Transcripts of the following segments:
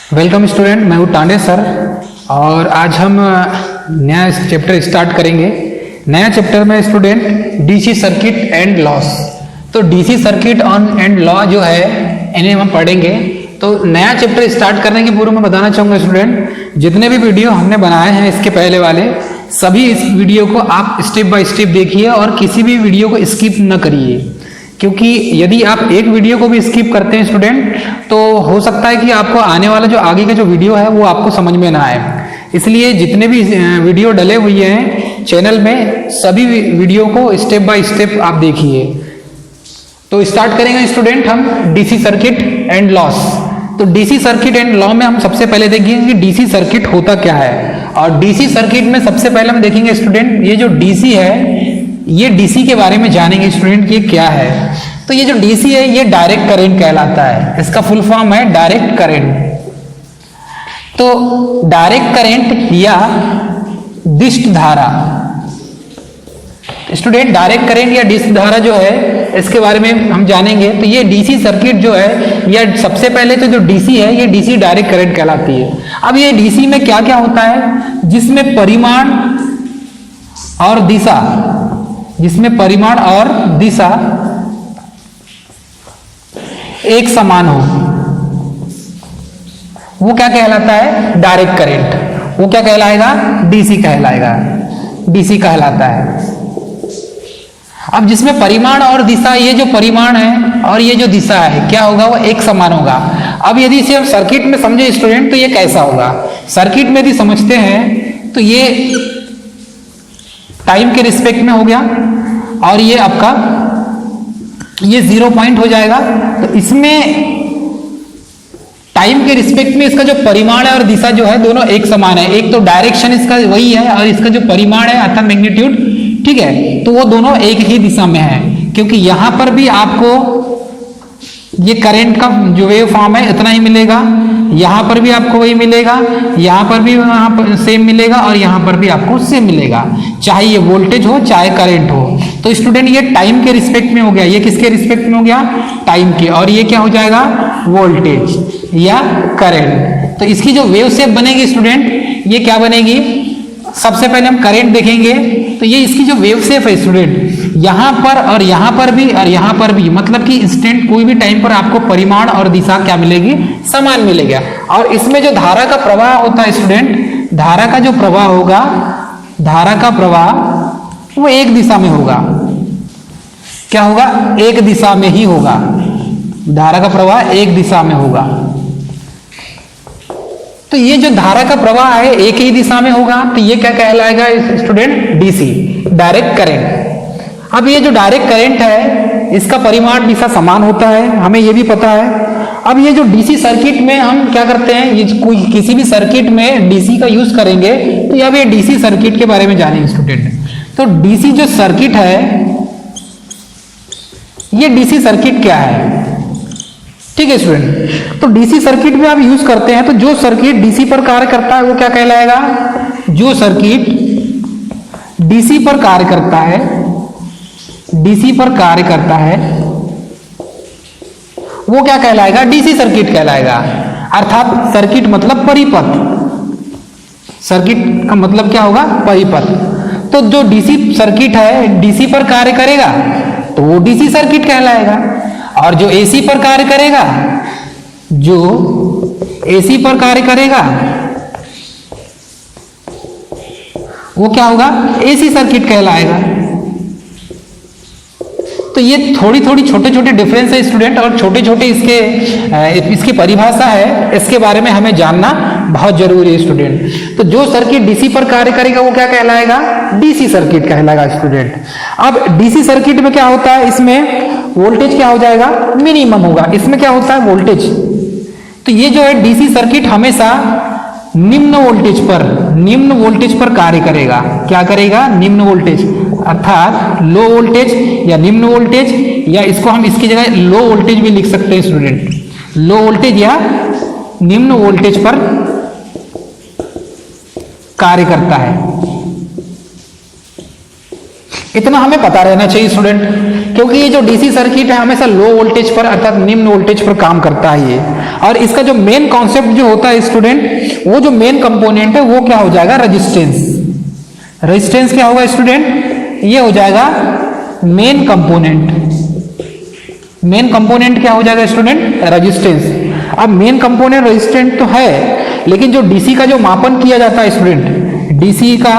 Welcome student, मैं हूँ Tande sir और आज हम नया चैप्टर स्टार्ट करेंगे। नया चैप्टर में student DC circuit and laws. तो DC circuit on and law जो है इन्हें हम पढ़ेंगे। तो नया चैप्टर स्टार्ट करने के पूर्व मैं बताना चाहूँगा स्टूडेंट, जितने भी वीडियो हमने बनाए हैं इसके पहले वाले सभी इस वीडियो को आप स्टेप बाय स्टेप देखिए और किसी भी वीडियो को स्किप न करिए, क्योंकि यदि आप एक वीडियो को भी स्किप करते हैं स्टूडेंट तो हो सकता है कि आपको आने वाला जो आगे का जो वीडियो है वो आपको समझ में ना आए। इसलिए जितने भी वीडियो डले हुए हैं चैनल में सभी वीडियो को स्टेप बाय स्टेप आप देखिए। तो स्टार्ट करेंगे स्टूडेंट हम डीसी सर्किट एंड लॉस। तो डीसी सर्किट एंड लॉ में हम सबसे पहले देखेंगे कि डीसी सर्किट होता क्या है। और डीसी सर्किट में सबसे पहले हम देखेंगे स्टूडेंट ये जो डीसी है, ये डीसी के बारे में जानेंगे स्टूडेंट ये क्या है। तो ये जो डीसी है ये डायरेक्ट करंट कहलाता है, इसका फुल फॉर्म है डायरेक्ट करंट। तो डायरेक्ट करंट या डिस्क धारा, स्टूडेंट डायरेक्ट करंट या डिस्क धारा जो है इसके बारे में हम जानेंगे। तो ये डीसी सर्किट जो है या सबसे पहले तो जो डीसी है ये डीसी डायरेक्ट करंट कहलाती है। अब ये डीसी में क्या क्या होता है, जिसमें परिमाण और दिशा, जिसमें परिमाण और दिशा एक समान हो, वो क्या कहलाता है, डायरेक्ट करंट। वो क्या कहलाएगा, डीसी कहलाएगा, डीसी कहलाता है। अब जिसमें परिमाण और दिशा, ये जो परिमाण है और ये जो दिशा है क्या होगा, वो एक समान होगा। अब यदि इसे हम सर्किट में समझे स्टूडेंट तो ये कैसा होगा, सर्किट में यदि समझते हैं तो ये टाइम के रिस्पेक्ट में हो गया और ये आपका ये 0 पॉइंट हो जाएगा। तो इसमें टाइम के रिस्पेक्ट में इसका जो परिमाण है और दिशा जो है दोनों एक समान है। एक तो डायरेक्शन इसका वही है और इसका जो परिमाण है अर्थात मैग्नीट्यूड, ठीक है, तो वो दोनों एक ही दिशा में है। क्योंकि यहां पर भी आपको ये करंट का जो वेव फॉर्म है इतना ही मिलेगा, यहां पर भी आपको वही मिलेगा, यहां पर भी वहां पर सेम मिलेगा और यहां पर भी आपको सेम मिलेगा, चाहे ये वोल्टेज हो चाहे करंट हो। तो स्टूडेंट ये टाइम के रिस्पेक्ट में हो गया, ये किसके रिस्पेक्ट में हो गया, टाइम के, और ये क्या हो जाएगा, वोल्टेज या करंट। तो इसकी जो वेव शेप बनेगी स्टूडेंट ये क्या बनेगी, सबसे पहले हम करंट देखेंगे। तो ये इसकी जो वेव शेप है स्टूडेंट, यहां पर और यहां पर भी और यहां पर भी, मतलब कि इंस्टेंट कोई भी टाइम पर आपको परिमाण और दिशा क्या मिलेगी, समान मिलेगा। और इसमें जो धारा का प्रवाह होता है स्टूडेंट, धारा का जो प्रवाह होगा, धारा का प्रवाह वो एक दिशा में होगा। क्या होगा, एक दिशा में ही होगा, धारा का प्रवाह एक दिशा में होगा। तो ये जो धारा का प्रवाह है एक ही दिशा में होगा, तो ये क्या कहलाएगा स्टूडेंट, डीसी, डायरेक्ट करंट। अब ये जो डायरेक्ट करंट है इसका परिमाण दिशा समान होता है, हमें ये भी पता है। अब ये जो डीसी सर्किट में हम क्या करते हैं, ये कोई किसी भी सर्किट में डीसी का यूज करेंगे तो अब ये डीसी सर्किट के बारे में जानेंगे स्टूडेंट। तो डीसी जो सर्किट है, ये डीसी सर्किट क्या है, ठीक है स्टूडेंट। तो डीसी सर्किट में आप यूज करते हैं तो जो सर्किट डीसी पर कार्य करता है वो क्या कहलाएगा, जो सर्किट डीसी पर कार्य करता है, डीसी पर कार्य करता है वो क्या कहलाएगा, डीसी सर्किट कहलाएगा। अर्थात सर्किट मतलब परिपथ, सर्किट का मतलब क्या होगा, परिपथ। तो जो डीसी सर्किट है डीसी पर कार्य करेगा तो वो डीसी सर्किट कहलाएगा, और जो एसी पर कार्य करेगा, जो एसी पर कार्य करेगा वो क्या होगा, एसी सर्किट कहलाएगा। तो ये थोड़ी थोड़ी छोटे छोटे डिफरेंस है स्टूडेंट, और छोटे छोटे इसकी परिभाषा है, इसके बारे में हमें जानना बहुत जरूरी है स्टूडेंट। तो जो सर्किट डीसी पर कार्य करेगा वो क्या कहलाएगा, डीसी सर्किट कहलाएगा स्टूडेंट। अब डीसी सर्किट में क्या होता है, इसमें वोल्टेज क्या हो जाएगा, मिनिमम होगा। इसमें क्या होता है, वोल्टेज। तो ये जो है डीसी सर्किट हमेशा निम्न वोल्टेज पर कार्य करेगा। क्या करेगा, निम्न वोल्टेज, अर्थात लो वोल्टेज या निम्न वोल्टेज, या इसको हम इसकी जगह लो वोल्टेज भी लिख सकते हैं स्टूडेंट, लो वोल्टेज या निम्न वोल्टेज पर कार्य करता है। इतना हमें पता रहना चाहिए स्टूडेंट, क्योंकि ये जो डीसी सर्किट है हमेशा लो वोल्टेज पर अर्थात निम्न वोल्टेज पर काम करता है ये। और इसका जो मेन कॉन्सेप्ट जो होता है स्टूडेंट, वो जो मेन कंपोनेंट है वो क्या हो जाएगा, रेजिस्टेंस। रेजिस्टेंस क्या होगा स्टूडेंट, ये हो जाएगा मेन कंपोनेंट। मेन कंपोनेंट क्या हो जाएगा स्टूडेंट, रेजिस्टेंस। अब मेन कंपोनेंट रेजिस्टेंट तो है, लेकिन जो डीसी का जो मापन किया जाता है स्टूडेंट, डीसी का,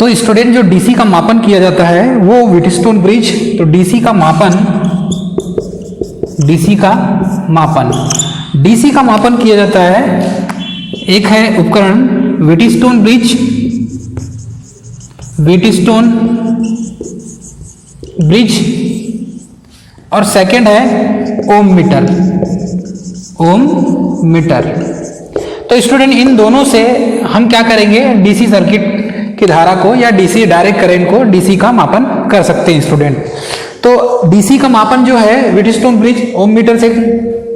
तो स्टूडेंट जो डीसी का मापन किया जाता है वो व्हीटस्टोन ब्रिज, तो डीसी का मापन, डीसी का मापन, डीसी का मापन किया जाता है, एक है उपकरण व्हीटस्टोन ब्रिज, व्हीटस्टोन ब्रिज, और सेकंड है ओम मीटर, ओम मीटर। तो स्टूडेंट इन दोनों से हम क्या करेंगे, डीसी सर्किट की धारा को या डीसी डायरेक्ट करंट को, डीसी का मापन कर सकते हैं स्टूडेंट। तो डीसी का मापन जो है व्हीटस्टोन ब्रिज, ओम मीटर से,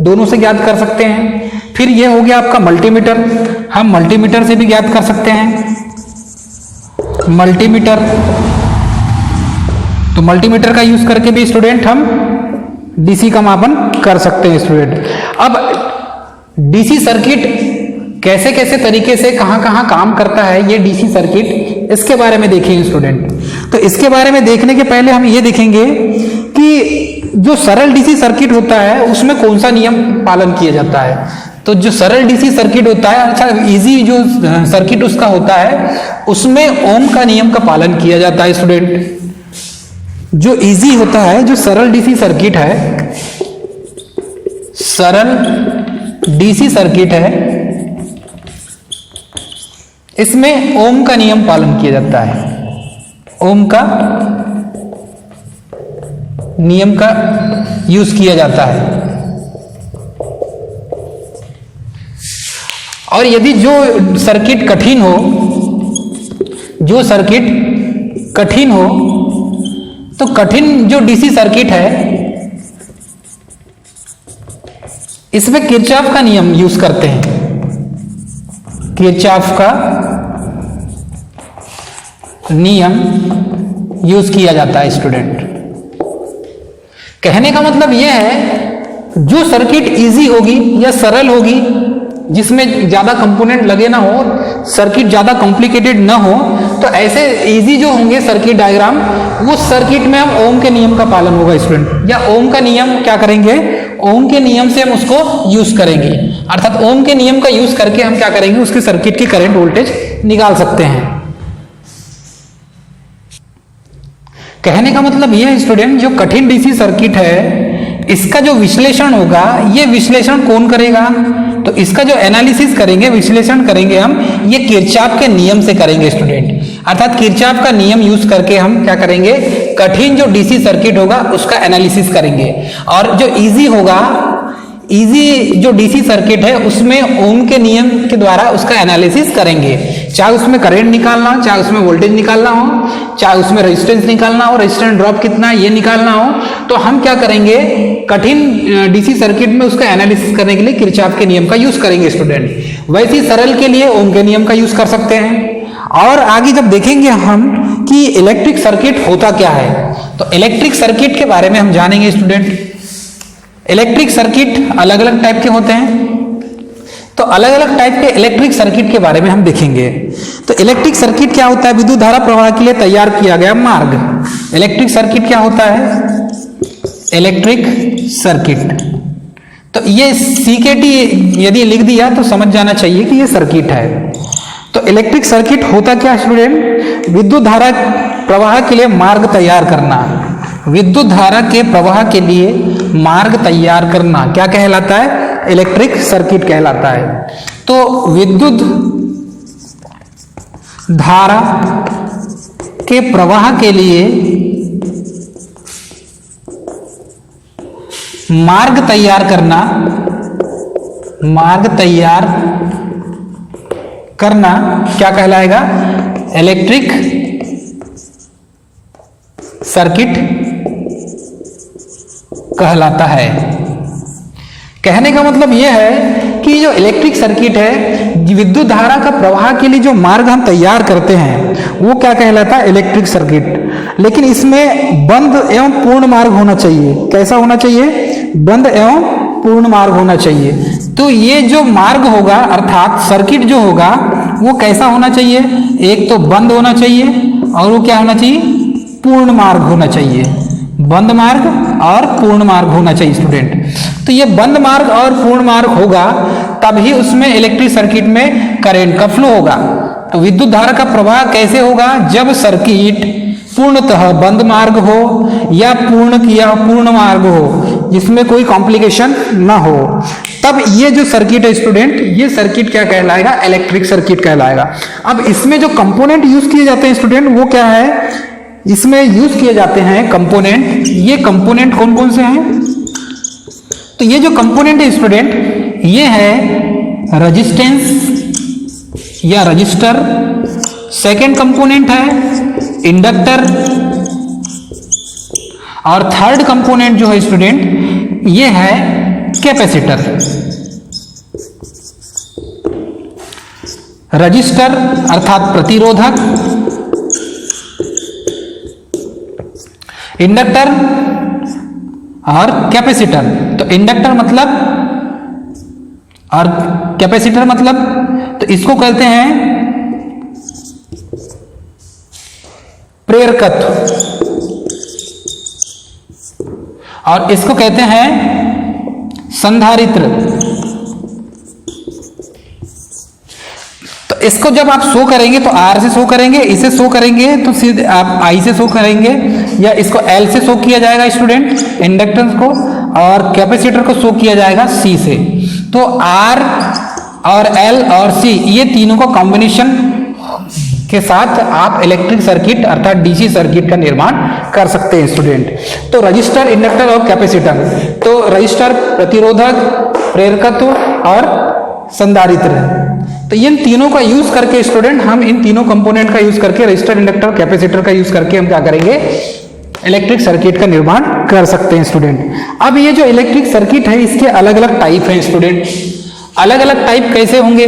दोनों से ज्ञात कर सकते हैं। फिर ये हो गया आपका मल्टीमीटर, हम मल्टीमीटर से भी ज्ञात कर सकते हैं, मल्टीमीटर। तो मल्टीमीटर का यूज करके भी स्टूडेंट हम डीसी का मापन कर सकते हैं स्टूडेंट। अब डीसी सर्किट कैसे कैसे तरीके से कहां कहां काम करता है ये डीसी सर्किट, इसके बारे में देखेंगे स्टूडेंट। तो इसके बारे में देखने के पहले हम ये देखेंगे कि जो सरल डीसी सर्किट होता है उसमें कौन सा नियम पालन किया जाता है। तो जो सरल डीसी सर्किट होता है, अच्छा इजी जो सर्किट उसका होता है, उसमें ओम का नियम का पालन किया जाता है स्टूडेंट। जो इजी होता है, जो सरल डीसी सर्किट है, सरल डीसी सर्किट है, इसमें ओम का नियम पालन किया जाता है, ओम का नियम का यूज किया जाता है। और यदि जो सर्किट कठिन हो, जो सर्किट कठिन हो, तो कठिन जो डीसी सर्किट है इसमें किरचॉफ का नियम यूज करते हैं, किरचॉफ का नियम यूज किया जाता है स्टूडेंट। कहने का मतलब यह है जो सर्किट इजी होगी या सरल होगी, जिसमें ज्यादा कंपोनेंट लगे ना हो, सर्किट ज्यादा कॉम्प्लिकेटेड ना हो, तो ऐसे इजी जो होंगे सर्किट डायग्राम, वो सर्किट में हम ओम के नियम का पालन होगा स्टूडेंट, या ओम का नियम क्या करेंगे, ओम के नियम से हम उसको यूज करेंगे। अर्थात ओम के नियम का यूज करके हम क्या करेंगे, उसके सर्किट की करंट वोल्टेज निकाल सकते हैं। कहने का मतलब यह है स्टूडेंट, जो कठिन डीसी सर्किट है इसका जो विश्लेषण होगा, ये विश्लेषण कौन करेगा, तो इसका जो एनालिसिस करेंगे, विश्लेषण करेंगे हम, ये किरचॉफ के नियम से करेंगे स्टूडेंट। अर्थात किरचॉफ का नियम यूज करके हम क्या करेंगे, कठिन जो डीसी सर्किट होगा उसका एनालिसिस करेंगे, और जो इजी होगा, इजी जो डीसी सर्किट है उसमें ओम के नियम के द्वारा उसका एनालिसिस करेंगे। चाहे उसमें करंट निकालना हो, चाहे उसमें वोल्टेज निकालना हो, चाहे उसमें रेजिस्टेंस निकालना हो, रेजिस्टेंस ड्रॉप कितना है ये निकालना हो, तो हम क्या करेंगे, कठिन डीसी सर्किट में उसका एनालिसिस करने के लिए किरचॉफ के नियम का यूज करेंगे स्टूडेंट। वैसे ही सरल के लिए ओम के नियम का यूज कर सकते हैं। और आगे जब देखेंगे हम कि इलेक्ट्रिक सर्किट होता क्या है, तो इलेक्ट्रिक सर्किट के बारे में हम जानेंगे स्टूडेंट। इलेक्ट्रिक सर्किट अलग अलग टाइप के होते हैं, तो अलग अलग टाइप के इलेक्ट्रिक सर्किट के बारे में हम देखेंगे। तो इलेक्ट्रिक सर्किट क्या होता है, विद्युत धारा प्रवाह के लिए तैयार किया गया मार्ग। इलेक्ट्रिक सर्किट क्या होता है, इलेक्ट्रिक सर्किट। तो ये सीकेटी यदि लिख दिया तो समझ जाना चाहिए कि ये सर्किट है। तो इलेक्ट्रिक सर्किट होता क्या स्टूडेंट, विद्युत धारा प्रवाह के लिए मार्ग तैयार करना, विद्युत धारा के प्रवाह के लिए मार्ग तैयार करना क्या कहलाता है, इलेक्ट्रिक सर्किट कहलाता है। तो विद्युत धारा के प्रवाह के लिए मार्ग तैयार करना, मार्ग तैयार करना क्या कहलाएगा, इलेक्ट्रिक सर्किट कहलाता है। कहने का मतलब यह है कि जो इलेक्ट्रिक सर्किट है, विद्युत धारा का प्रवाह के लिए जो मार्ग हम तैयार करते हैं वो क्या कहलाता है, इलेक्ट्रिक सर्किट। लेकिन इसमें बंद एवं पूर्ण मार्ग होना चाहिए। कैसा होना चाहिए? बंद एवं पूर्ण मार्ग होना चाहिए। तो ये जो मार्ग होगा अर्थात सर्किट जो होगा वो कैसा होना चाहिए? एक तो बंद होना चाहिए और वो क्या होना चाहिए? पूर्ण मार्ग होना चाहिए। बंद मार्ग और पूर्ण मार्ग होना चाहिए स्टूडेंट। तो ये बंद मार्ग और पूर्ण मार्ग होगा तभी उसमें इलेक्ट्रिक सर्किट में करंट का फ्लो होगा। तो विद्युत धारा का प्रवाह कैसे होगा? जब सर्किट पूर्णतः बंद मार्ग हो या पूर्ण मार्ग हो जिसमें कोई कॉम्प्लिकेशन ना हो, तब ये जो सर्किट है स्टूडेंट, ये सर्किट क्या कहलाएगा? इलेक्ट्रिक सर्किट कहलाएगा। अब इसमें जो कंपोनेंट यूज किए जाते हैं स्टूडेंट वो क्या है? इसमें यूज किए जाते हैं कंपोनेंट। ये कंपोनेंट कौन कौन से हैं? तो ये जो कंपोनेंट है स्टूडेंट ये है रेजिस्टेंस या रजिस्टर। सेकेंड कंपोनेंट है इंडक्टर और थर्ड कंपोनेंट जो है स्टूडेंट ये है कैपेसिटर। रजिस्टर अर्थात प्रतिरोधक, इंडक्टर और कैपेसिटर। तो इंडक्टर मतलब और कैपेसिटर मतलब, तो इसको कहते हैं प्रेरकत्व और इसको कहते हैं संधारित्र। तो इसको जब आप शो करेंगे तो आर से शो करेंगे, इसे शो करेंगे तो सीधे आप आई से शो करेंगे, या इसको एल से शो किया जाएगा स्टूडेंट इंडक्टेंस को, और कैपेसिटर को शो किया जाएगा सी से। तो आर और एल और सी ये तीनों को कॉम्बिनेशन के साथ आप इलेक्ट्रिक सर्किट अर्थात डीसी सर्किट का निर्माण कर सकते हैं स्टूडेंट। तो रजिस्टर, इंडक्टर और कैपेसिटर। तो रजिस्टर प्रतिरोधक, प्रेरकत्व और संधारित्र। तो इन तीनों का यूज करके स्टूडेंट हम इन तीनों कंपोनेंट का यूज करके रजिस्टर, इंडक्टर, कैपेसिटर का यूज करके हम क्या करेंगे? इलेक्ट्रिक सर्किट का निर्माण कर सकते हैं स्टूडेंट। अब ये जो इलेक्ट्रिक सर्किट है इसके अलग अलग टाइप हैं स्टूडेंट। अलग अलग टाइप कैसे होंगे?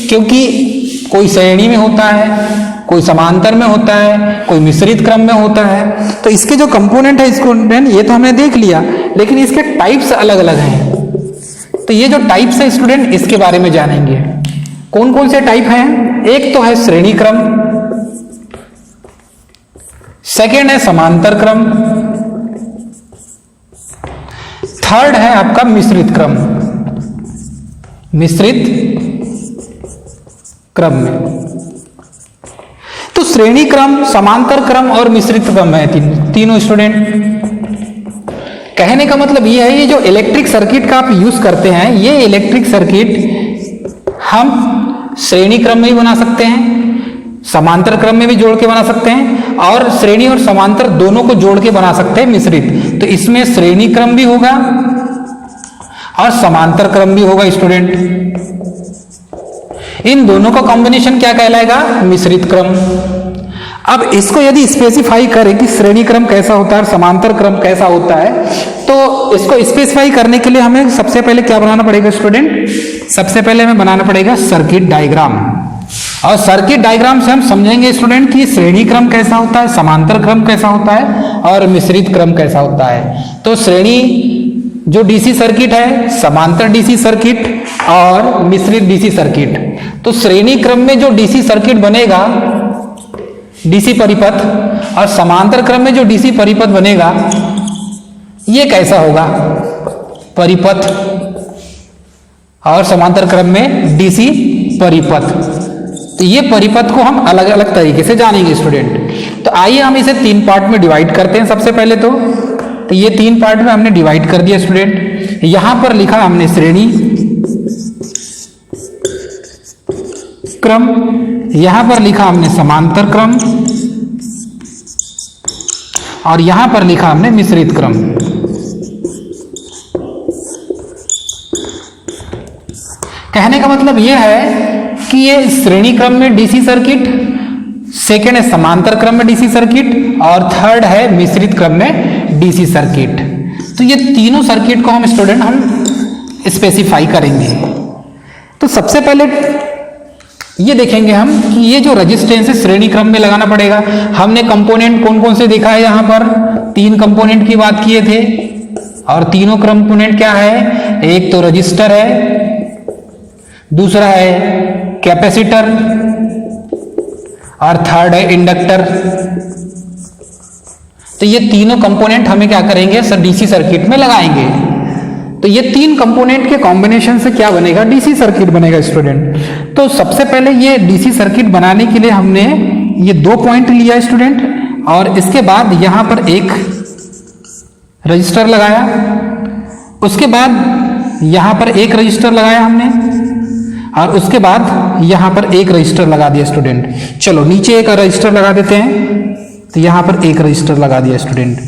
क्योंकि कोई श्रेणी में होता है, कोई समांतर में होता है, कोई मिश्रित क्रम में होता है। तो इसके जो कंपोनेंट है स्टूडेंट ये तो हमने देख लिया, लेकिन इसके टाइप्स अलग अलग हैं। तो ये जो टाइप्स है स्टूडेंट इसके बारे में जानेंगे। कौन कौन से टाइप हैं? एक तो है श्रेणी क्रम, सेकेंड है समांतर क्रम, थर्ड है आपका मिश्रित क्रम। मिश्रित क्रम में तो श्रेणी क्रम, समांतर क्रम और मिश्रित क्रम है तीनों स्टूडेंट। कहने का मतलब ये है ये जो इलेक्ट्रिक सर्किट का आप यूज करते हैं ये इलेक्ट्रिक सर्किट हम श्रेणी क्रम में भी बना सकते हैं, समांतर क्रम में भी जोड़ के बना सकते हैं, और श्रेणी और समांतर दोनों को जोड़ के बना सकते हैं मिश्रित। तो इसमें श्रेणी क्रम भी होगा और समांतर क्रम भी होगा स्टूडेंट। इन दोनों का कॉम्बिनेशन क्या कहलाएगा? मिश्रित क्रम। अब इसको यदि स्पेसिफाई करें कि श्रेणी क्रम कैसा होता है और समांतर क्रम कैसा होता है, तो इसको स्पेसिफाई करने के लिए हमें सबसे पहले क्या बनाना पड़ेगा स्टूडेंट? सबसे पहले हमें बनाना पड़ेगा सर्किट डायग्राम। और सर्किट डायग्राम से हम समझेंगे स्टूडेंट कि श्रेणी क्रम कैसा होता है, समांतर क्रम कैसा होता है और मिश्रित क्रम कैसा होता है। तो श्रेणी जो डीसी सर्किट है, समांतर डीसी सर्किट और मिश्रित डीसी सर्किट। तो श्रेणी क्रम में जो डीसी सर्किट बनेगा, डीसी परिपथ, और समांतर क्रम में जो डीसी परिपथ बनेगा ये कैसा होगा? परिपथ, और समांतर क्रम में डीसी परिपथ। तो ये परिपथ को हम अलग अलग तरीके से जानेंगे स्टूडेंट। तो आइए हम इसे तीन पार्ट में डिवाइड करते हैं। सबसे पहले तो ये तीन पार्ट में हमने डिवाइड कर दिया स्टूडेंट। यहां पर लिखा हमने श्रेणी क्रम, यहां पर लिखा हमने समांतर क्रम, और यहां पर लिखा हमने मिश्रित क्रम। कहने का मतलब यह है कि ये श्रेणी क्रम में डीसी सर्किट, सेकेंड है समांतर क्रम में डीसी सर्किट, और थर्ड है मिश्रित क्रम में डीसी सर्किट। तो ये तीनों सर्किट को हम स्टूडेंट हम स्पेसिफाई करेंगे। तो सबसे पहले ये देखेंगे हम कि ये जो रेजिस्टेंस है श्रेणी क्रम में लगाना पड़ेगा। हमने कंपोनेंट कौन कौन से देखा है, यहाँ पर 3 कंपोनेंट की बात किए थे और तीनों कंपोनेंट क्या है, एक तो रजिस्टर है, दूसरा है कैपेसिटर और थर्ड है इंडक्टर। तो ये तीनों कंपोनेंट हमें क्या करेंगे सर, डीसी सर्किट में लगाएंगे। तो ये 3 कंपोनेंट के कॉम्बिनेशन से क्या बनेगा, डीसी सर्किट बनेगा स्टूडेंट। तो सबसे पहले ये डीसी सर्किट बनाने के लिए हमने ये 2 पॉइंट लिया स्टूडेंट और इसके बाद यहां पर एक रजिस्टर लगाया, उसके बाद यहां पर एक रजिस्टर लगाया हमने और उसके बाद यहां पर एक रजिस्टर लगा दिया स्टूडेंट। चलो नीचे एक रजिस्टर लगा देते हैं, तो यहां पर एक रजिस्टर लगा दिया स्टूडेंट।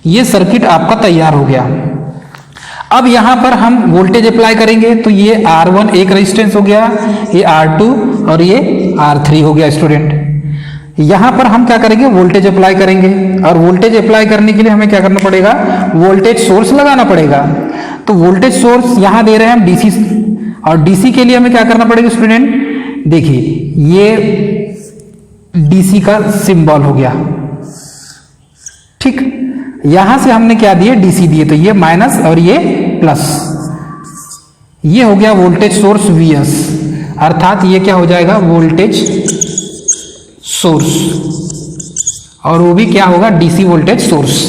ये सर्किट आपका तैयार हो गया। अब यहां पर हम वोल्टेज अप्लाई करेंगे, तो ये R1 एक रेजिस्टेंस हो गया, ये R2 और ये R3 हो गया स्टूडेंट। यहां पर हम क्या करेंगे, वोल्टेज अप्लाई करेंगे और वोल्टेज अप्लाई करने के लिए हमें क्या करना पड़ेगा, वोल्टेज सोर्स लगाना पड़ेगा। तो वोल्टेज सोर्स यहां दे रहे हैं हम डीसी, और डीसी के लिए हमें क्या करना पड़ेगा स्टूडेंट, देखिए ये डीसी का सिंबल हो गया, ठीक। यहां से हमने क्या दिए, डीसी दिए, तो ये माइनस और ये प्लस, ये हो गया वोल्टेज सोर्स Vs, अर्थात ये क्या हो जाएगा, वोल्टेज सोर्स, और वो भी क्या होगा, डीसी वोल्टेज सोर्स।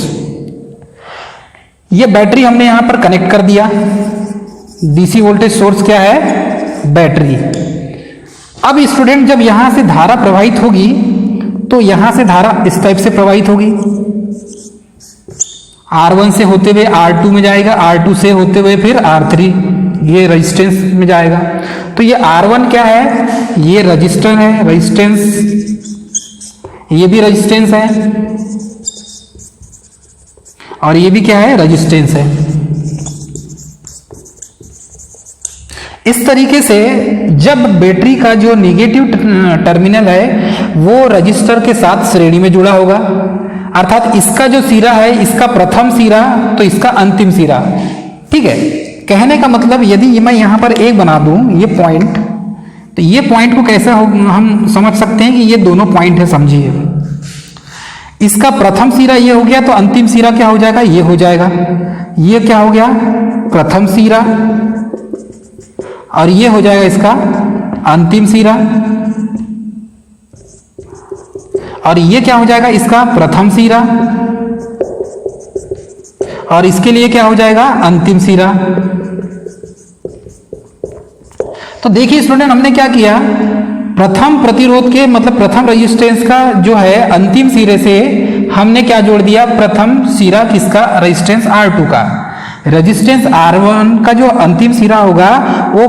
ये बैटरी हमने यहां पर कनेक्ट कर दिया, डीसी वोल्टेज सोर्स क्या है, बैटरी। अब स्टूडेंट जब यहां से धारा प्रवाहित होगी तो यहां से धारा इस टाइप से प्रवाहित होगी, R1 से होते हुए R2 में जाएगा, R2 से होते हुए फिर R3 ये रेजिस्टेंस में जाएगा। तो ये R1 क्या है, ये रजिस्टर है, रेजिस्टेंस, ये भी रेजिस्टेंस है और ये भी क्या है, रेजिस्टेंस है। इस तरीके से जब बैटरी का जो निगेटिव टर्मिनल है वो रजिस्टर के साथ श्रेणी में जुड़ा होगा, अर्थात इसका जो सिरा है, इसका प्रथम सिरा तो इसका अंतिम सिरा, ठीक है। कहने का मतलब यदि मैं यहां पर एक बना दूं ये पॉइंट, तो ये पॉइंट को कैसा हो, हम समझ सकते हैं कि ये दोनों पॉइंट है, समझिए। इसका प्रथम सिरा ये हो गया तो अंतिम सिरा क्या हो जाएगा, ये हो जाएगा। ये क्या हो गया, प्रथम सिरा, और ये हो जाएगा इसका अंतिम सिरा, और ये क्या हो जाएगा, इसका प्रथम सिरा, और इसके लिए क्या हो जाएगा, अंतिम सिरा। तो देखिए स्टूडेंट, हमने क्या किया, प्रथम प्रतिरोध के मतलब प्रथम रेजिस्टेंस का जो है अंतिम सिरे से हमने क्या जोड़ दिया, प्रथम सिरा किसका, रेजिस्टेंस R2 का। रेजिस्टेंस R1 का जो अंतिम सिरा होगा वो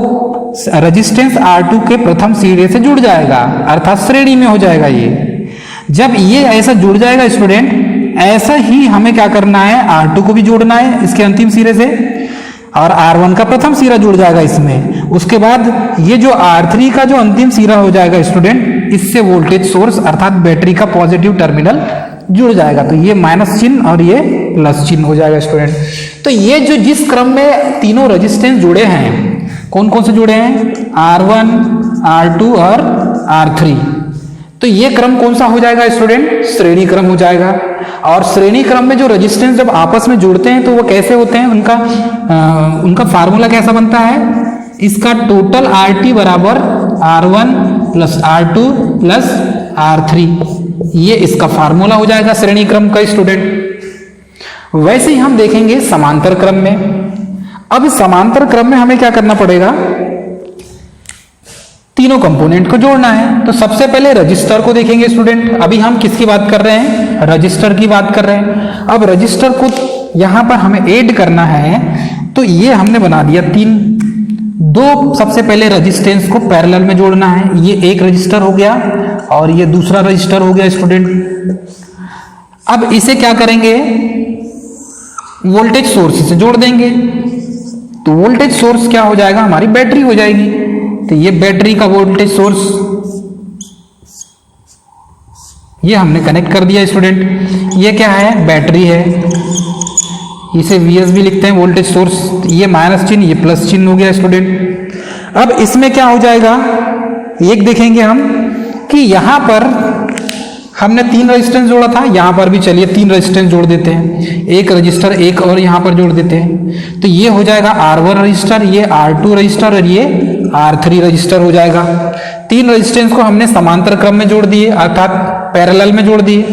रेजिस्टेंस R2 के प्रथम सिरे से जुड़ जाएगा, अर्थात श्रेणी में हो जाएगा। ये जब ये ऐसा जुड़ जाएगा स्टूडेंट, ऐसा ही हमें क्या करना है, R2 को भी जोड़ना है इसके अंतिम सिरे से, और R1 का प्रथम सिरा जुड़ जाएगा इसमें। उसके बाद ये जो R3 का जो अंतिम सिरा हो जाएगा स्टूडेंट, इससे वोल्टेज सोर्स अर्थात बैटरी का पॉजिटिव टर्मिनल जुड़ जाएगा। तो ये माइनस चिन्ह और ये प्लस चिन्ह हो जाएगा स्टूडेंट। तो ये जो जिस क्रम में तीनों रेजिस्टेंस जुड़े हैं, कौन कौन से जुड़े हैं, R1, R2 और R3, तो ये क्रम कौन सा हो जाएगा स्टूडेंट, श्रेणी क्रम हो जाएगा। और श्रेणी क्रम में जो रेजिस्टेंस जब आपस में जुड़ते हैं तो वो कैसे होते हैं, उनका फार्मूला कैसा बनता है, इसका टोटल RT बराबर R1 plus R2 plus R3, ये इसका फार्मूला हो जाएगा श्रेणी क्रम का स्टूडेंट। वैसे ही हम देखेंगे समांतर क्रम में। अब समांतर क्रम में हमें क्या करना पड़ेगा, तीनों कंपोनेंट को जोड़ना है। तो सबसे पहले रजिस्टर को देखेंगे स्टूडेंट। अभी हम किसकी बात कर रहे हैं, रजिस्टर की बात कर रहे हैं। अब रजिस्टर को यहां पर हमें ऐड करना है, तो ये हमने बना दिया 3, 2 सबसे पहले रेजिस्टेंस को पैरेलल में जोड़ना है। ये एक रजिस्टर हो गया और ये दूसरा रजिस्टर हो गया स्टूडेंट। अब इसे क्या करेंगे, वोल्टेज सोर्स से जोड़ देंगे, तो वोल्टेज सोर्स क्या हो जाएगा, हमारी बैटरी हो जाएगी। तो ये बैटरी का वोल्टेज सोर्स ये हमने कनेक्ट कर दिया स्टूडेंट। ये क्या है, बैटरी है, इसे Vs भी लिखते हैं वोल्टेज सोर्स। ये माइनस चिन्ह, ये प्लस चिन्ह हो गया स्टूडेंट। अब इसमें क्या हो जाएगा, एक देखेंगे हम कि यहां पर हमने 3 रेजिस्टेंस जोड़ा था, यहां पर भी चलिए 3 रेजिस्टेंस जोड़ देते हैं, एक रजिस्टर एक और यहां पर जोड़ देते हैं, तो ये हो जाएगा R1 रजिस्टर, ये R2 रजिस्टर और ये R3 रजिस्टर हो जाएगा। 3 रेजिस्टेंस को हमने समांतर क्रम में जोड़ दिए, अर्थात पैरेलल में जोड़ दिए।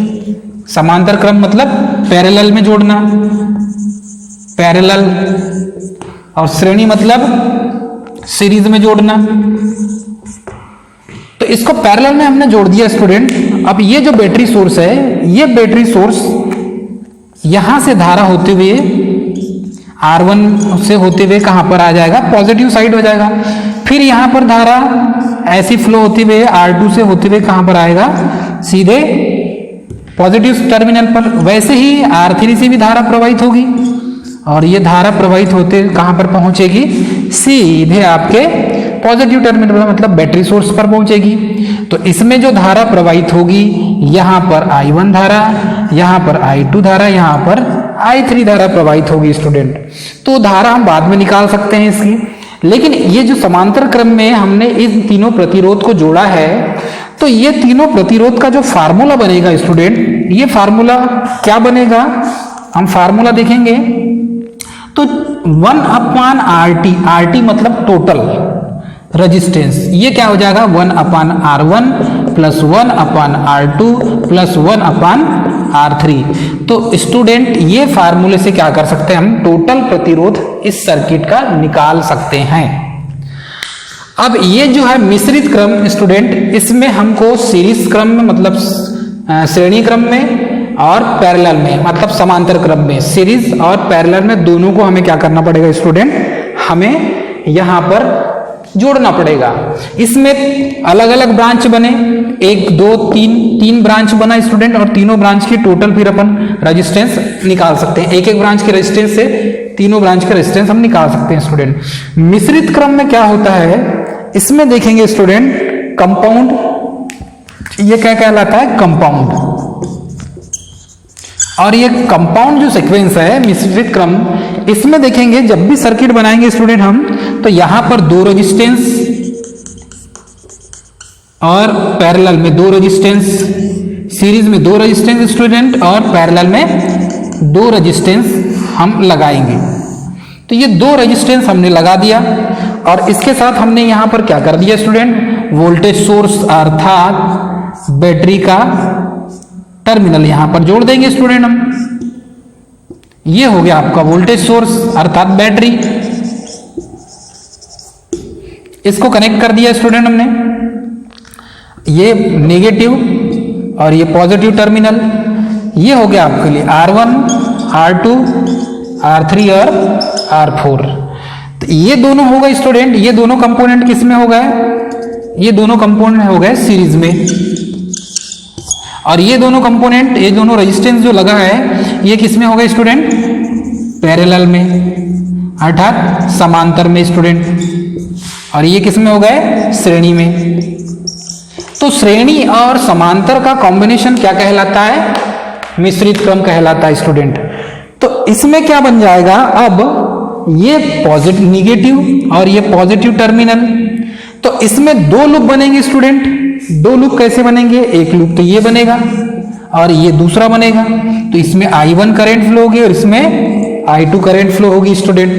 समांतर क्रम मतलब पैरेलल में जोड़ना, पैरेलल, और श्रेणी मतलब सीरीज में जोड़ना। तो इसको पैरेलल में हमने जोड़ दिया स्टूडेंट। अब ये जो बैटरी सोर्स है, ये बैटरी सोर्स यहां से धारा होते हुए R1 से होते हुए कहां पर आ जाएगा, पॉजिटिव साइड हो जाएगा। फिर यहां पर धारा ऐसी फ्लो होते हुए R2 से होते हुए कहां पर आएगा, सीधे पॉजिटिव टर्मिनल पर। वैसे ही R3 से भी धारा प्रवाहित होगी और ये धारा प्रवाहित होते कहां पर पहुंचेगी, सीधे आपके पॉजिटिव टर्मिनल पर, मतलब बैटरी सोर्स पर पहुंचेगी। तो इसमें जो धारा प्रवाहित होगी, यहां पर I1 धारा, यहां पर I2 धारा, यहां पर I3 धारा प्रवाहित होगी स्टूडेंट। तो धारा हम बाद में निकाल सकते हैं इसकी, लेकिन ये जो समांतर क्रम में हमने इन तीनों प्रतिरोध को जोड़ा है, तो ये तीनों प्रतिरोध का जो फार्मूला बनेगा स्टूडेंट, ये फार्मूला क्या बनेगा, हम फार्मूला देखेंगे तो 1/RT, RT मतलब टोटल रेजिस्टेंस, ये क्या हो जाएगा 1/R1 plus 1/R2 plus 1/R3। तो स्टूडेंट ये फार्मूले से क्या कर सकते हैं, हम टोटल प्रतिरोध इस सर्किट का निकाल सकते हैं। अब ये जो है मिश्रित क्रम स्टूडेंट, इसमें हमको सीरीज क्रम में मतलब श्रेणी क्रम में और पैरेलल में मतलब समांतर क्रम में, सीरीज और पैरेलल में दोनों को हमें क्या करना पड़ेगा स्टूडेंट, हमें यहां पर जोड़ना पड़ेगा। इसमें अलग अलग ब्रांच बने, 1 2 3 ब्रांच बना स्टूडेंट, और तीनों ब्रांच की टोटल फिर अपन रेजिस्टेंस निकाल सकते हैं। एक एक ब्रांच के रेजिस्टेंस से तीनों ब्रांच का रेजिस्टेंस हम निकाल सकते हैं स्टूडेंट। मिश्रित क्रम में क्या होता है, इसमें देखेंगे स्टूडेंट कंपाउंड, ये क्या कहलाता है, कंपाउंड। और ये कंपाउंड जो सीक्वेंस है मिश्रित क्रम, इसमें देखेंगे जब भी सर्किट बनाएंगे स्टूडेंट हम, तो यहां पर 2 रेजिस्टेंस और पैरेलल में 2 रेजिस्टेंस, सीरीज में 2 रेजिस्टेंस स्टूडेंट और पैरेलल में 2 रेजिस्टेंस हम लगाएंगे। तो ये 2 रेजिस्टेंस हमने लगा दिया और इसके साथ हमने यहां पर क्या कर दिया स्टूडेंट, वोल्टेज सोर्स अर्थात बैटरी का टर्मिनल यहां पर जोड़ देंगे स्टूडेंट हम। ये हो गया आपका वोल्टेज सोर्स अर्थात बैटरी, इसको कनेक्ट कर दिया स्टूडेंट हमने, ये नेगेटिव और ये पॉजिटिव टर्मिनल। ये हो गया आपके लिए R1 R2 R3 और R4। तो ये दोनों हो गए स्टूडेंट, ये दोनों कंपोनेंट किस में हो गए, ये दोनों कंपोनेंट हो गए सीरीज में, और ये दोनों कंपोनेंट, ये दोनों रेजिस्टेंस जो लगा है ये किस में हो गए स्टूडेंट, पैरेलल में अर्थात समांतर में स्टूडेंट, और ये किस में हो गए, श्रेणी में। तो श्रेणी और समांतर का कॉम्बिनेशन क्या कहलाता है, मिश्रित क्रम कहलाता है स्टूडेंट। तो इसमें क्या बन जाएगा, अब ये पॉजिटिव निगेटिव और ये पॉजिटिव टर्मिनल, तो इसमें 2 लूप बनेंगे स्टूडेंट। 2 लूप कैसे बनेंगे, एक लूप तो ये बनेगा और ये दूसरा बनेगा, तो इसमें I1 करंट फ्लो होगी और इसमें I2 करंट फ्लो होगी स्टूडेंट।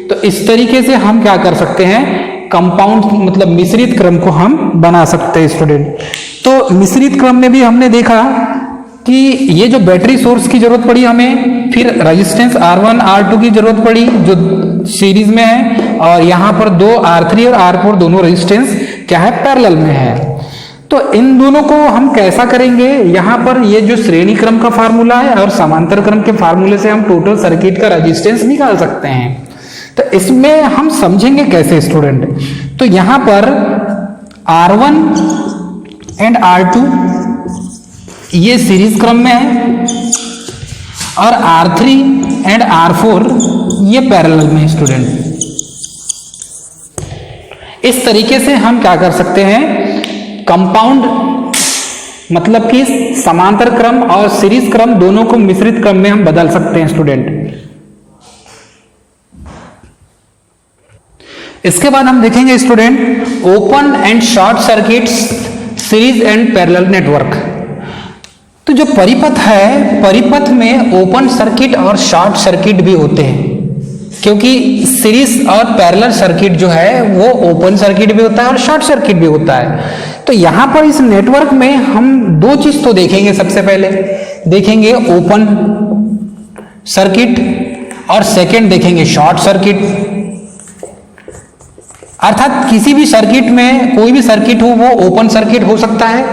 तो इस तरीके से हम क्या कर सकते हैं, कंपाउंड मतलब मिश्रित क्रम को हम बना सकते हैं स्टूडेंट। तो मिश्रित क्रम में भी हमने देखा कि ये जो बैटरी सोर्स की जरूरत पड़ी हमें, फिर रेजिस्टेंस R1 R2 की जरूरत पड़ी जो सीरीज में है, और यहाँ पर 2 R3 और R4 दोनों रेजिस्टेंस क्या है, पैरेलल में है। तो इन दोनों को हम कैसा करेंगे, यहाँ पर ये जो श्रेणी क्रम का फार्मूला है और समांतर क्रम के फार्मूले से हम टोटल सर्किट का रेजिस्टेंस निकाल सकते हैं। तो इसमें हम समझेंगे कैसे स्टूडेंट, तो यहाँ पर R1 एंड R2 ये सीरीज क्रम में है और R3 एंड R4 ये पैरेलल में है स्टूडेंट। इस तरीके से हम क्या कर सकते हैं, कंपाउंड मतलब कि समांतर क्रम और सीरीज क्रम दोनों को मिश्रित क्रम में हम बदल सकते हैं स्टूडेंट। इसके बाद हम देखेंगे student open and short circuits series and parallel network. तो जो परिपथ है, परिपथ में ओपन सर्किट और शॉर्ट सर्किट भी होते हैं, क्योंकि सीरीज और पैरेलल सर्किट जो है वो ओपन सर्किट भी होता है और शॉर्ट सर्किट भी होता है। तो यहां पर इस नेटवर्क में हम दो चीज तो देखेंगे। सबसे पहले देखेंगे ओपन सर्किट और सेकंड देखेंगे शॉर्ट सर्किट। अर्थात किसी भी सर्किट में कोई भी सर्किट हो वो ओपन सर्किट हो सकता है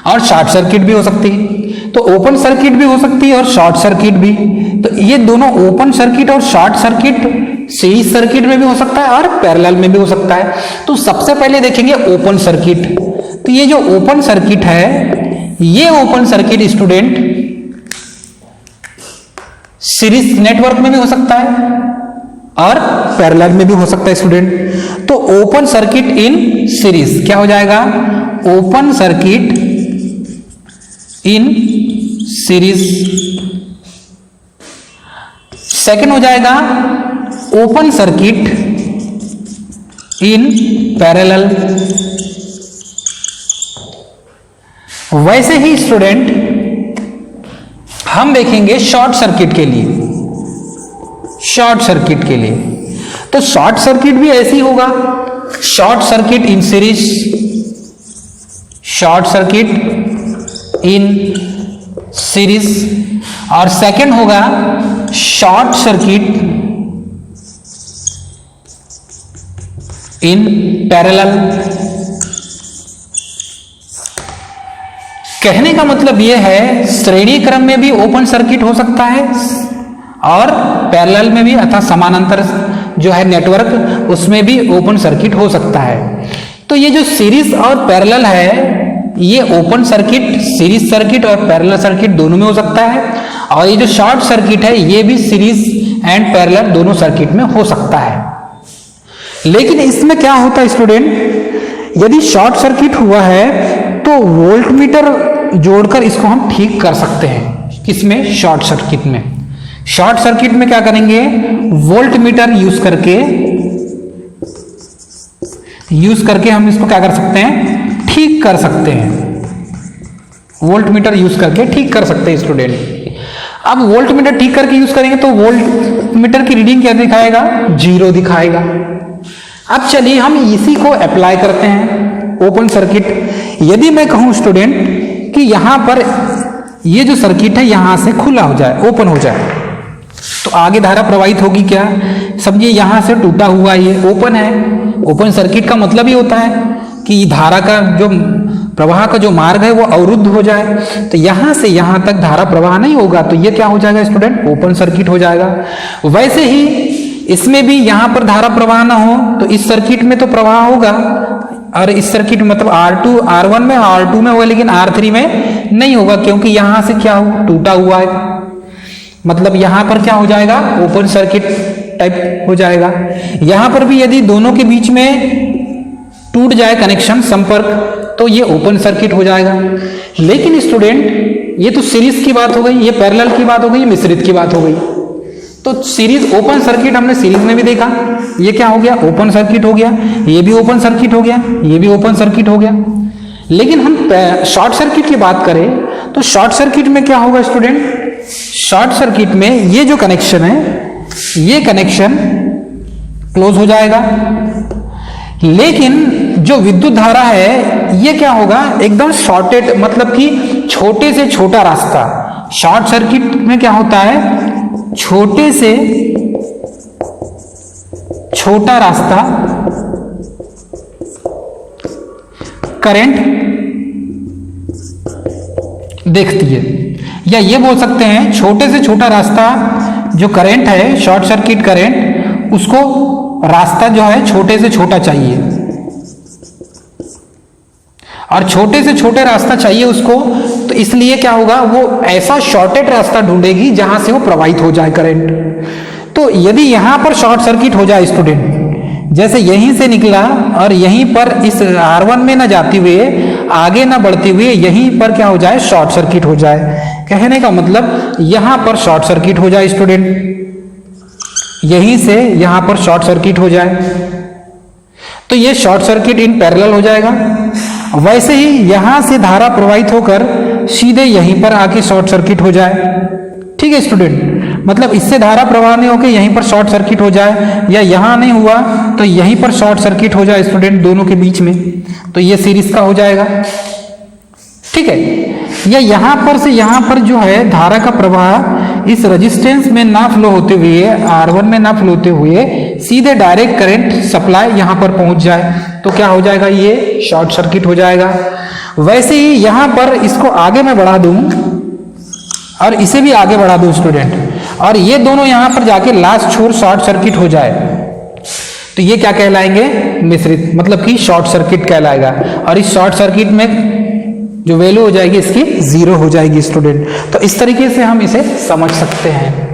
और शॉर्ट सर्किट भी हो सकती है। तो ओपन सर्किट भी हो सकती है और शॉर्ट सर्किट भी। तो ये दोनों ओपन सर्किट और शॉर्ट सर्किट सीरीज सर्किट में भी हो सकता है और पैरेलल में भी हो सकता है। तो सबसे पहले देखेंगे ओपन सर्किट। तो ये जो ओपन सर्किट है, ये open circuit student series network में भी हो सकता है और पैरेलल में भी हो सकता है स्टूडेंट। तो ओपन सर्किट इन सीरीज क्या हो जाएगा? Open circuit in series. Second हो जाएगा ओपन सर्किट इन पैरेलल। वैसे ही स्टूडेंट हम देखेंगे शॉर्ट सर्किट के लिए। शॉर्ट सर्किट के लिए तो शॉर्ट सर्किट भी ऐसी होगा, short circuit in series, short circuit in series. और सेकंड होगा शॉर्ट सर्किट इन पैरेलल। कहने का मतलब यह है श्रेणी क्रम में भी ओपन सर्किट हो सकता है और पैरेलल में भी, अर्थात समानांतर जो है नेटवर्क उसमें भी ओपन सर्किट हो सकता है। तो ये जो सीरीज और पैरेलल है ये ओपन सर्किट, सीरीज सर्किट और पैरेलल सर्किट दोनों में हो सकता है। और ये जो शॉर्ट सर्किट है ये भी सीरीज एंड पैरेलल दोनों सर्किट में हो सकता है। लेकिन इसमें क्या होता है स्टूडेंट, यदि शॉर्ट सर्किट हुआ है तो वोल्टमीटर जोड़कर इसको हम ठीक कर सकते हैं। किसमें? शॉर्ट सर्किट में। शॉर्ट सर्किट में क्या करेंगे? वोल्टमीटर यूज करके हम इसको क्या कर सकते हैं? ठीक कर सकते हैं। वोल्टमीटर यूज करके ठीक कर सकते हैं स्टूडेंट। अब वोल्टमीटर ठीक करके यूज करेंगे तो वोल्टमीटर की रीडिंग क्या दिखाएगा? 0 दिखाएगा। अब चलिए हम इसी को अप्लाई करते हैं ओपन सर्किट। यदि मैं कहूं स्टूडेंट कि यहां पर ये जो सर्किट है यहां से खुला हो जाए, ओपन हो जाए, तो आगे धारा प्रवाहित होगी क्या? समझिए यहां से टूटा हुआ ये ओपन है। ओपन सर्किट का मतलब ही होता है कि धारा का जो प्रवाह का जो मार्ग है वो अवरुद्ध हो जाए। तो यहां से यहां तक धारा प्रवाह नहीं होगा तो ये क्या हो जाएगा स्टूडेंट? ओपन सर्किट हो जाएगा। वैसे ही इसमें भी यहां पर धारा प्रवाह ना हो तो इस सर्किट में तो प्रवाह होगा, और इस सर्किट मतलब R1 में R2 में होगा, लेकिन R3 में नहीं होगा क्योंकि यहां से क्या हो? टूटा हुआ है। मतलब यहां पर क्या हो जाएगा? ओपन सर्किट टाइप हो जाएगा। यहां पर भी यदि दोनों के बीच में टूट जाए कनेक्शन, संपर्क, तो ये ओपन सर्किट हो जाएगा। लेकिन स्टूडेंट ये तो सीरीज की बात हो गई, ये पैरेलल की बात हो गई, मिश्रित की बात हो गई। तो सीरीज ओपन सर्किट हमने सीरीज में भी देखा, ये क्या हो गया? ओपन सर्किट हो गया। ये भी ओपन सर्किट हो गया, ये भी ओपन सर्किट हो गया। लेकिन हम शॉर्ट सर्किट की बात करें तो शॉर्ट सर्किट में क्या होगा स्टूडेंट? शॉर्ट सर्किट में ये जो कनेक्शन है ये कनेक्शन क्लोज हो जाएगा। लेकिन जो विद्युत धारा है ये क्या होगा? एकदम शॉर्टेड, मतलब कि छोटे से छोटा रास्ता। शॉर्ट सर्किट में क्या होता है? छोटे से छोटा रास्ता करंट देखती है, या ये बोल सकते हैं छोटे से छोटा रास्ता जो करंट है, शॉर्ट सर्किट करंट, उसको रास्ता जो है छोटे से छोटा चाहिए, और छोटे से छोटे रास्ता चाहिए उसको, तो इसलिए क्या होगा? वो ऐसा शॉर्टेड रास्ता ढूंढेगी जहां से वो प्रवाहित हो जाए करंट। तो यदि यहां पर शॉर्ट सर्किट हो जाए स्टूडेंट, जैसे यहीं से निकला और यहीं पर इस R1 में ना जाते हुए, आगे ना बढ़ते हुए, यहीं पर क्या हो जाए? शॉर्ट सर्किट हो जाए। कहने का मतलब यहां पर शॉर्ट सर्किट हो जाए स्टूडेंट, यहीं से यहां पर शॉर्ट सर्किट हो जाए। तो ये शॉर्ट सर्किट इन पैरेलल हो जाएगा। वैसे ही यहां से धारा प्रवाहित होकर सीधे यहीं पर आके शॉर्ट सर्किट हो जाए। ठीक है स्टूडेंट, मतलब इससे धारा प्रवाह नहीं होकर यहीं पर शॉर्ट सर्किट हो जाए, या यहां नहीं हुआ तो यहीं पर शॉर्ट सर्किट हो जाए स्टूडेंट, दोनों के बीच में, तो ये सीरीज का हो जाएगा। ठीक है, या यहां पर से यहां पर जो है धारा का प्रवाह इस रेजिस्टेंस में ना फ्लो होते हुए, R1 में ना फ्लो होते हुए सीधे डायरेक्ट करंट सप्लाई यहां पर पहुंच जाए, तो क्या हो जाएगा, ये शॉर्ट सर्किट हो जाएगा। वैसे ही यहां पर इसको आगे मैं बढ़ा दूं और इसे भी आगे बढ़ा दूं स्टूडेंट, और ये दोनों यहां पर जाके लास्ट छोर शॉर्ट सर्किट हो जाए, तो ये क्या कहलाएंगे, मिश्रित, मतलब कि शॉर्ट सर्किट कहलाएगा। और इस शॉर्ट सर्किट में जो वैल्यू हो जाएगी इसकी 0 हो जाएगी स्टूडेंट। तो इस तरीके से हम इसे समझ सकते हैं।